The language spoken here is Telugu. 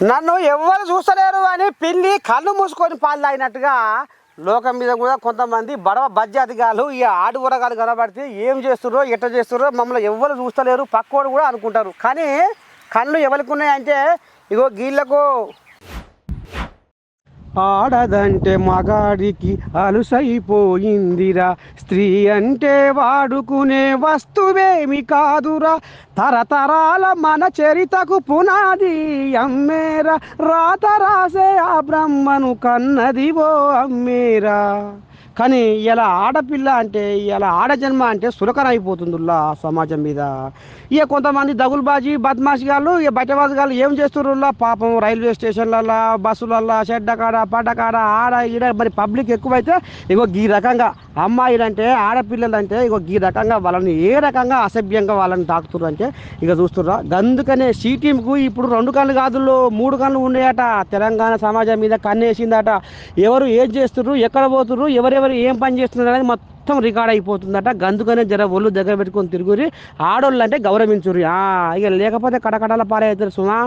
నన్ను ఎవరు చూస్తలేరు అని పిల్లి కళ్ళు మూసుకొని పాలు తాగినట్టుగా లోకం మీద కూడా కొంతమంది బడవ బజ్జాతిగాలు ఈ ఆడు ఊరగాలు కనబడితే ఏం చేస్తుర్రో ఎట్ట చేస్తుర్రో మమ్మల్ని ఎవరు చూస్తలేరు పక్కోడు కూడా అనుకుంటారు. కానీ కళ్ళు ఎవరికి ఉన్నాయంటే ఇగో గీళ్ళకు ఆడదంటే మగాడికి అలుసైపోయిందిరా, స్త్రీ అంటే వాడుకునే వస్తువేమి కాదురా, తరతరాల మన చరితకు పునాది అమ్మేరా, రాత రాసే ఆ బ్రహ్మను కన్నదివో అమ్మేరా. కానీ ఇలా ఆడపిల్ల అంటే ఇలా ఆడజన్మ అంటే సులకన అయిపోతుందిలా సమాజం మీద. ఇక కొంతమంది దగులుబాజీ బద్మాషిగాళ్ళు ఇక బట్టబాజుగాళ్ళు ఏం చేస్తుర్రులా పాపం రైల్వే స్టేషన్లల్లో బస్సులల్లో చెడ్డకాడ పడ్డకాడ ఆడ ఈడ మరి పబ్లిక్ ఎక్కువైతే ఇగో ఈ రకంగా అమ్మాయిలంటే ఆడపిల్లలంటే ఇగో ఈ రకంగా వాళ్ళని ఏ రకంగా అసభ్యంగా వాళ్ళని తాకుతుర్రు అంటే ఇక చూస్తుర్రా. అందుకనే సీటీంకు ఇప్పుడు 2 కళ్ళు కాదు 3 కళ్ళు ఉన్నాయట. తెలంగాణ సమాజం మీద కన్నేసిందట. ఎవరు ఏం చేస్తుర్రు, ఎక్కడ పోతుర్రు, ఎవరెవరు ఏం పని చేస్తున్నారు అనేది మొత్తం రికార్డ్ అయిపోతుందట. గందుకనే జర ఒళ్ళు దగ్గర పెట్టుకొని తిరుగురి, ఆడోళ్ళు అంటే గౌరవించుర్రి. ఇక లేకపోతే కటకటాల పాలవుతారు సుమా.